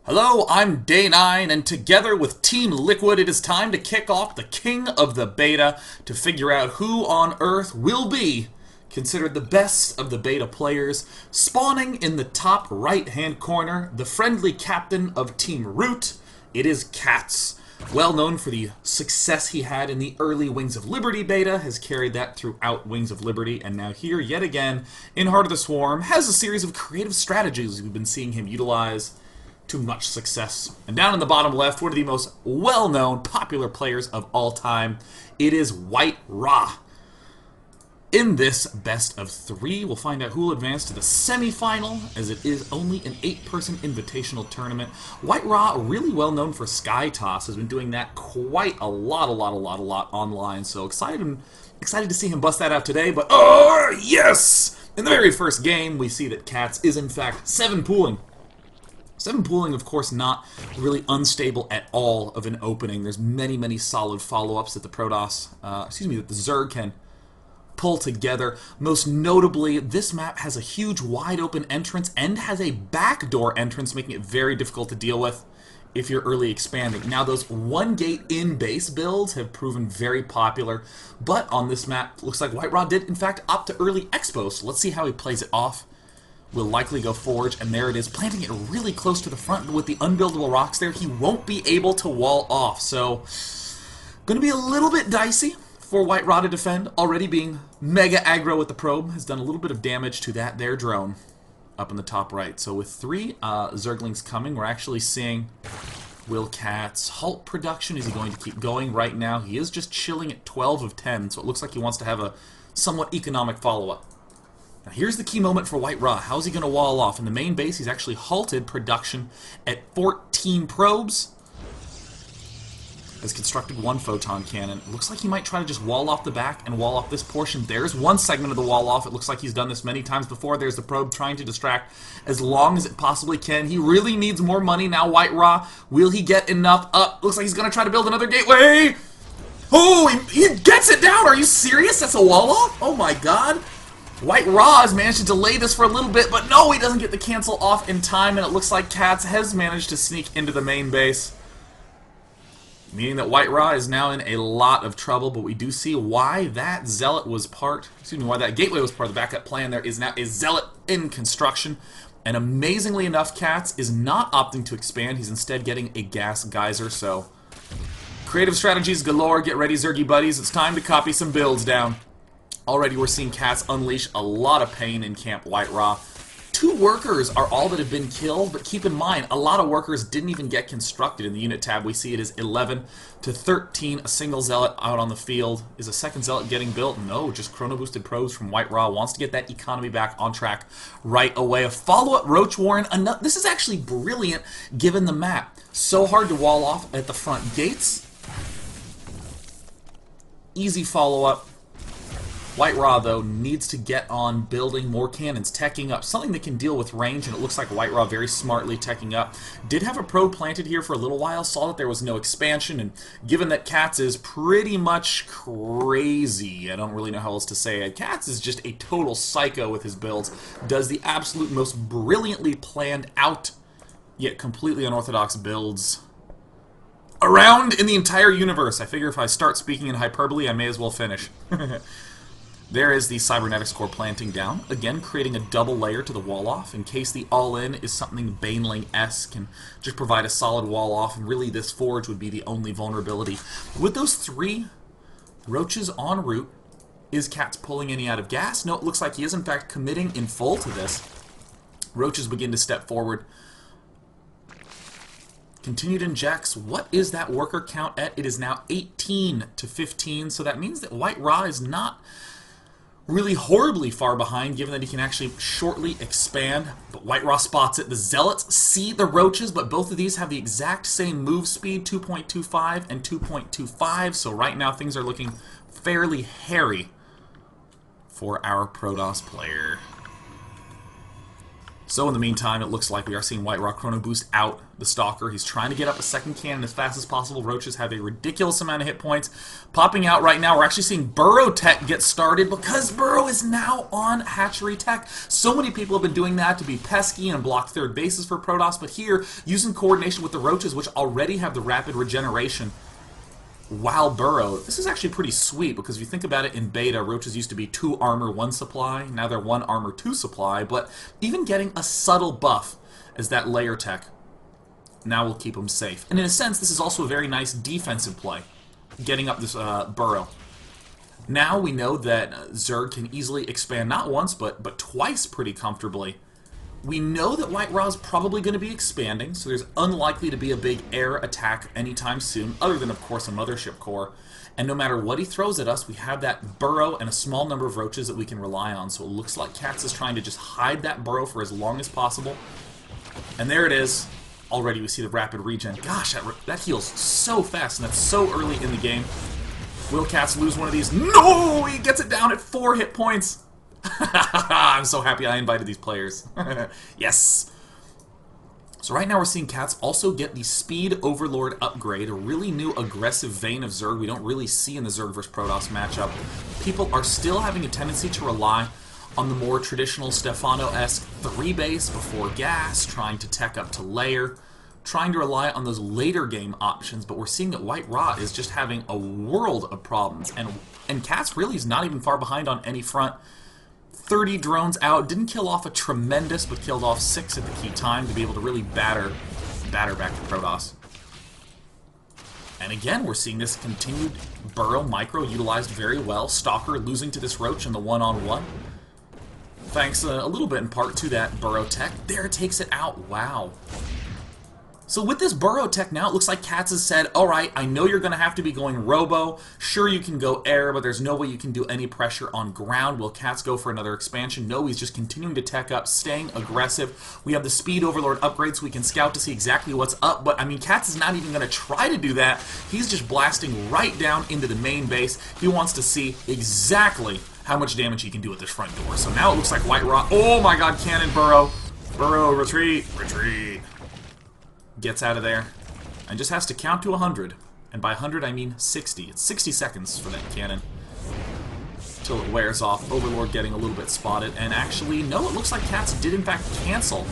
Hello, I'm Day 9, and together with Team Liquid, it is time to kick off the King of the Beta to figure out who on Earth will be considered the best of the beta players. Spawning in the top right-hand corner, the friendly captain of Team Root, it is Cats. Well known for the success he had in the early Wings of Liberty beta, has carried that throughout Wings of Liberty, and now here, yet again, in Heart of the Swarm, has a series of creative strategies we've been seeing him utilize to much success. And down in the bottom left, one of the most well-known, popular players of all time, it is White-rA. In this best of 3, we'll find out who will advance to the semi-final, as it is only an 8-person invitational tournament. White-rA, really well known for Sky Toss, has been doing that quite a lot online, so excited to see him bust that out today, but oh, yes! In the very first game, we see that Cats is in fact 7 pooling. 7 pooling, of course, not really unstable at all of an opening. There's many solid follow-ups that the that the Zerg can pull together. Most notably, this map has a huge wide-open entrance and has a backdoor entrance, making it very difficult to deal with if you're early expanding. Now, those one-gate in-base builds have proven very popular, but on this map, looks like White-rA did, in fact, opt to early expo, so let's see how he plays it off. Will likely go forge, and there it is, planting it really close to the front, but with the unbuildable rocks there, he won't be able to wall off, so going to be a little bit dicey for White-rA to defend. Already being mega aggro with the probe, has done a little bit of damage to that there drone up in the top right. So with 3 Zerglings coming, we're actually seeing will Cats halt production. Is he going to keep going? Right now, he is just chilling at 12 of 10, so it looks like he wants to have a somewhat economic follow-up. Now here's the key moment for White-rA. How's he going to wall off? In the main base, he's actually halted production at 14 probes. Has constructed 1 photon cannon. It looks like he might try to just wall off the back and wall off this portion. There's one segment of the wall off. It looks like he's done this many times before. There's the probe trying to distract as long as it possibly can. He really needs more money now, White-rA. Will he get enough up? Looks like he's going to try to build another gateway. Oh, he gets it down. Are you serious? That's a wall off? Oh my god. White-rA has managed to delay this for a little bit, but no, he doesn't get the cancel off in time, and it looks like Cats has managed to sneak into the main base. Meaning that White-rA is now in a lot of trouble, but we do see why that Zealot was why that gateway was part of the backup plan. There is now a Zealot in construction, and amazingly enough, Cats is not opting to expand. He's instead getting a gas geyser, so creative strategies galore. Get ready, Zergy buddies. It's time to copy some builds down. Already we're seeing Cats unleash a lot of pain in Camp White-rA. 2 workers are all that have been killed, but keep in mind, a lot of workers didn't even get constructed. In the unit tab, we see it is 11 to 13. A single Zealot out on the field. Is a second Zealot getting built? No, just chrono-boosted probes from White-rA. Wants to get that economy back on track right away. A follow-up Roach Warren. This is actually brilliant, given the map. So hard to wall off at the front gates. Easy follow-up. White-rA, though, needs to get on building more cannons, teching up, something that can deal with range, and it looks like White-rA very smartly teching up. Did have a probe planted here for a little while, saw that there was no expansion, and given that Cats is pretty much crazy, I don't really know how else to say it, Cats is just a total psycho with his builds, does the absolute most brilliantly planned out, yet completely unorthodox builds around in the entire universe. I figure if I start speaking in hyperbole, I may as well finish. There is the Cybernetics Core planting down, again creating a double layer to the wall off in case the all-in is something Baneling-esque and just provide a solid wall off, and really this forge would be the only vulnerability. With those 3 roaches en route, is Cats pulling any out of gas? No, it looks like he is in fact committing in full to this. Roaches begin to step forward. Continued injects. What is that worker count at? It is now 18 to 15, so that means that White-rA is not really horribly far behind, given that he can actually shortly expand. But White-rA spots it. The Zealots see the Roaches, but both of these have the exact same move speed, 2.25 and 2.25, so right now things are looking fairly hairy for our Protoss player. So in the meantime, it looks like we are seeing White-rA Chrono Boost out the Stalker. He's trying to get up a second cannon as fast as possible. Roaches have a ridiculous amount of hit points. Popping out right now, we're actually seeing Burrow tech get started because Burrow is now on hatchery tech. So many people have been doing that to be pesky and block third bases for Protoss, but here, using coordination with the Roaches, which already have the rapid regeneration, while Burrow, this is actually pretty sweet because if you think about it, in beta, Roaches used to be 2 armor, 1 supply. Now they're 1 armor, 2 supply, but even getting a subtle buff as that layer tech now will keep them safe. And in a sense, this is also a very nice defensive play, getting up this Burrow. Now we know that Zerg can easily expand not once, but twice pretty comfortably. We know that White-rA is probably going to be expanding, so there's unlikely to be a big air attack anytime soon, other than, of course, a Mothership Core. And no matter what he throws at us, we have that Burrow and a small number of Roaches that we can rely on. So it looks like Katz is trying to just hide that Burrow for as long as possible. And there it is. Already we see the rapid regen. Gosh, that heals so fast, and that's so early in the game. Will Katz lose one of these? No! He gets it down at 4 hit points! I'm so happy I invited these players. Yes! So right now we're seeing Katz also get the Speed Overlord upgrade, a really new aggressive vein of Zerg we don't really see in the Zerg vs. Protoss matchup. People are still having a tendency to rely on the more traditional Stefano-esque 3-base before gas, trying to tech up to layer, trying to rely on those later game options, but we're seeing that White-rA is just having a world of problems, and Katz really is not even far behind on any front. 30 drones out, didn't kill off a tremendous, but killed off 6 at the key time to be able to really batter back to Protoss. And again, we're seeing this continued Burrow micro utilized very well. Stalker losing to this Roach in the one-on-one. Thanks a little bit in part to that Burrow tech. There, takes it out. Wow. So with this Burrow tech now, it looks like Katz has said, alright, I know you're going to have to be going robo. Sure, you can go air, but there's no way you can do any pressure on ground. Will Katz go for another expansion? No, he's just continuing to tech up, staying aggressive. We have the Speed Overlord upgrade so we can scout to see exactly what's up, but I mean, Katz is not even going to try to do that. He's just blasting right down into the main base. He wants to see exactly how much damage he can do at this front door. So now it looks like White-rA, oh my god, cannon Burrow. Burrow, retreat, retreat. Gets out of there and just has to count to 100. And by 100 I mean 60. It's 60 seconds for that cannon till it wears off. Overlord getting a little bit spotted. And actually, no, it looks like Katz did in fact cancel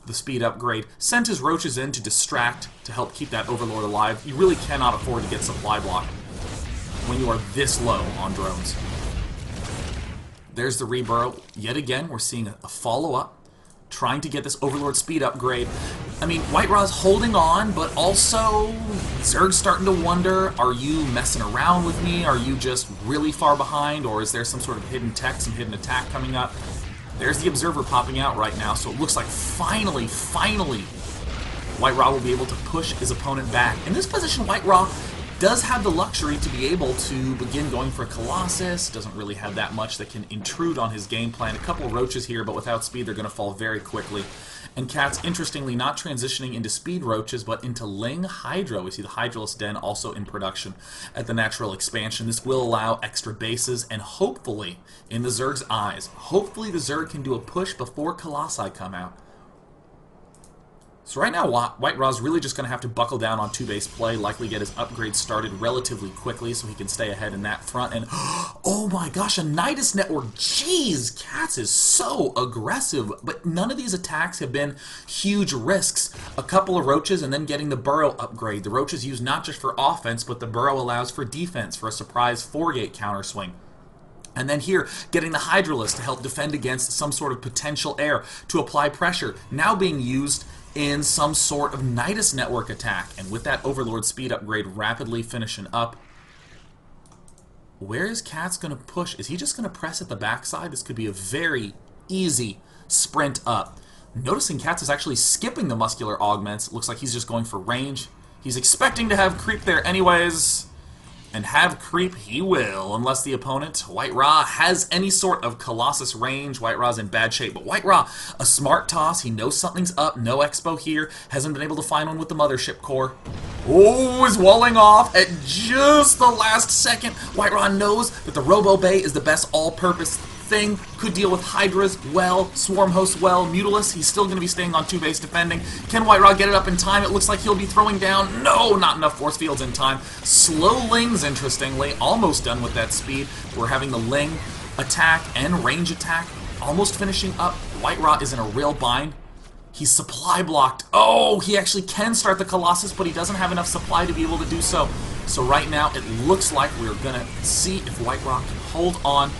the speed upgrade. Sent his Roaches in to distract, to help keep that Overlord alive. You really cannot afford to get supply block when you are this low on drones. There's the Reburrow. Yet again, we're seeing a follow-up, trying to get this Overlord speed upgrade. I mean, White-rA's holding on, but also Zerg's starting to wonder, are you messing around with me? Are you just really far behind? Or is there some sort of hidden tech, some hidden attack coming up? There's the Observer popping out right now, so it looks like finally, White-rA will be able to push his opponent back. In this position, White-rA does have the luxury to be able to begin going for Colossus. Doesn't really have that much that can intrude on his game plan. A couple Roaches here, but without speed, they're going to fall very quickly. And Katz, interestingly, not transitioning into speed Roaches, but into Ling Hydro. We see the Hydralisk Den also in production at the natural expansion. This will allow extra bases, and hopefully, in the Zerg's eyes, hopefully the Zerg can do a push before Colossi come out. So right now, White-rA's really just going to have to buckle down on 2-base play, likely get his upgrade started relatively quickly so he can stay ahead in that front. And, oh my gosh, a Nidus Network. Jeez, Katz is so aggressive. But none of these attacks have been huge risks. A couple of Roaches and then getting the Burrow upgrade. The Roaches used not just for offense, but the Burrow allows for defense, for a surprise 4-gate counterswing. And then here, getting the Hydralisk to help defend against some sort of potential air, to apply pressure, now being used in some sort of Nidus Network attack. And with that Overlord speed upgrade rapidly finishing up, where is Katz going to push? Is he just going to press at the backside? This could be a very easy sprint up. Noticing Katz is actually skipping the muscular augments. Looks like he's just going for range. He's expecting to have creep there anyways. And have creep he will, unless the opponent, White-rA, has any sort of Colossus range. White-rA's in bad shape, but White-rA, a smart toss. He knows something's up. No expo here. Hasn't been able to find one with the Mothership Core. Oh, is walling off at just the last second. White-rA knows that the Robo Bay is the best all-purpose thing. Could deal with Hydras well, Swarm Host well, Mutalisk, he's still going to be staying on 2 base defending. Can White-rA get it up in time? It looks like he'll be throwing down. No, not enough force fields in time. Slow Lings, interestingly, almost done with that speed. We're having the Ling attack and range attack almost finishing up. White-rA is in a real bind. He's supply blocked. Oh, he actually can start the Colossus, but he doesn't have enough supply to be able to do so. So right now, it looks like we're going to see if White-rA can hold on.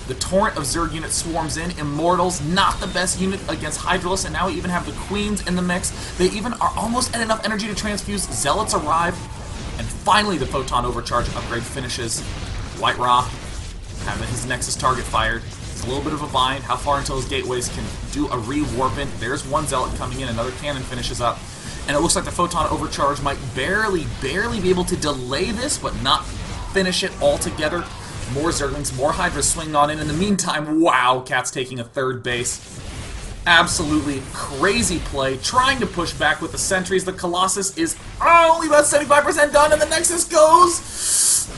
The torrent of Zerg units swarms in. Immortals, not the best unit against Hydralisk, and now we even have the Queens in the mix. They even are almost at enough energy to transfuse. Zealots arrive, and finally the Photon Overcharge upgrade finishes. White-rA having his Nexus target fired. A little bit of a bind. How far until his gateways can do a re-warping? There's one Zealot coming in, another cannon finishes up. And it looks like the Photon Overcharge might barely be able to delay this, but not finish it altogether. More Zerglings, more Hydras swinging on in. In the meantime, wow, Cat's taking a 3rd base. Absolutely crazy play. Trying to push back with the sentries. The Colossus is only about 75% done, and the Nexus goes...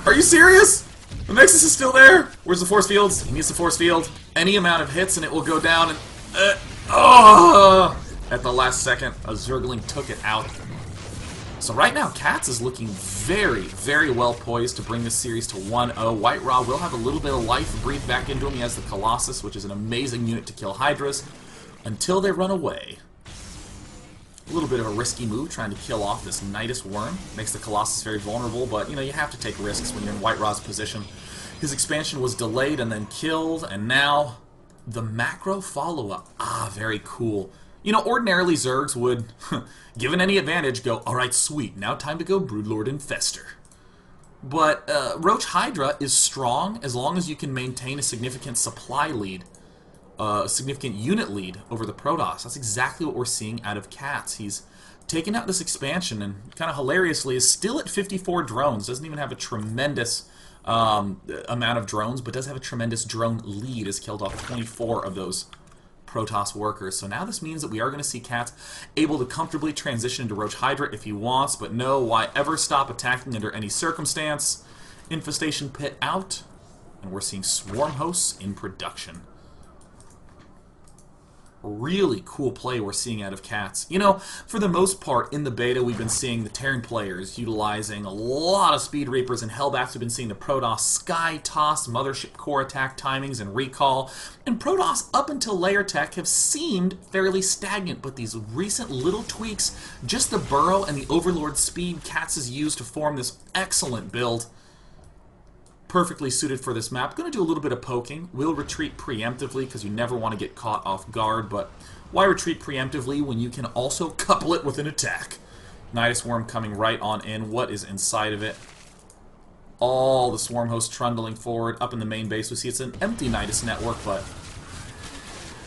Are you serious? The Nexus is still there. Where's the force fields? He needs the force field. Any amount of hits and it will go down. And at the last second, a Zergling took it out. So right now, Cats is looking very well poised to bring this series to 1-0. White-rA will have a little bit of life breathed back into him. He has the Colossus, which is an amazing unit to kill Hydras, until they run away. A little bit of a risky move, trying to kill off this Nidus Worm. Makes the Colossus very vulnerable, but, you know, you have to take risks when you're in White-ra''s position. His expansion was delayed and then killed, and now the macro follow-up. Ah, very cool. You know, ordinarily Zergs would, given any advantage, go, alright, sweet, now time to go Broodlord Infester. But Roach Hydra is strong as long as you can maintain a significant supply lead. A significant unit lead over the Protoss. That's exactly what we're seeing out of Cats. He's taken out this expansion and kind of hilariously is still at 54 drones. Doesn't even have a tremendous amount of drones, but does have a tremendous drone lead. Has killed off 24 of those Protoss workers. So now this means that we are going to see Cats able to comfortably transition into Roach Hydra if he wants, but no, why ever stop attacking under any circumstance? Infestation Pit out, and we're seeing Swarm Hosts in production. Really cool play we're seeing out of Cats. You know, for the most part, in the beta, we've been seeing the Terran players utilizing a lot of Speed Reapers and Hellbacks. We've been seeing the Protoss Sky Toss, Mothership Core attack timings, and recall. And Protoss, up until Layer Tech, have seemed fairly stagnant, but these recent little tweaks, just the Burrow and the Overlord speed Cats has used to form this excellent build, perfectly suited for this map. Going to do a little bit of poking. Will retreat preemptively because you never want to get caught off guard, but why retreat preemptively when you can also couple it with an attack? Nidus Worm coming right on in. What is inside of it? All the Swarm Hosts trundling forward. Up in the main base, we see it's an empty Nidus network, but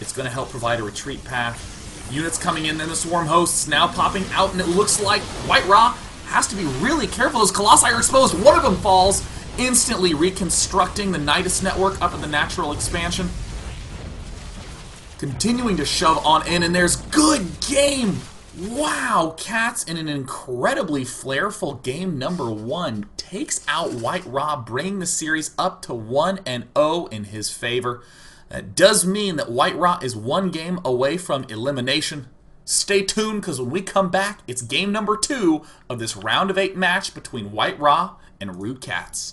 it's going to help provide a retreat path. Units coming in, then the Swarm Hosts now popping out, and it looks like White-rA has to be really careful. Those Colossi are exposed. One of them falls, instantly reconstructing the Nidus network up at the natural expansion. Continuing to shove on in, and there's good game! Wow, Cats in an incredibly flairful game number 1 takes out White-rA, bringing the series up to 1-0 in his favor. That does mean that White-rA is 1 game away from elimination. Stay tuned, because when we come back, it's game number 2 of this round of 8 match between White-rA and Rude Cats.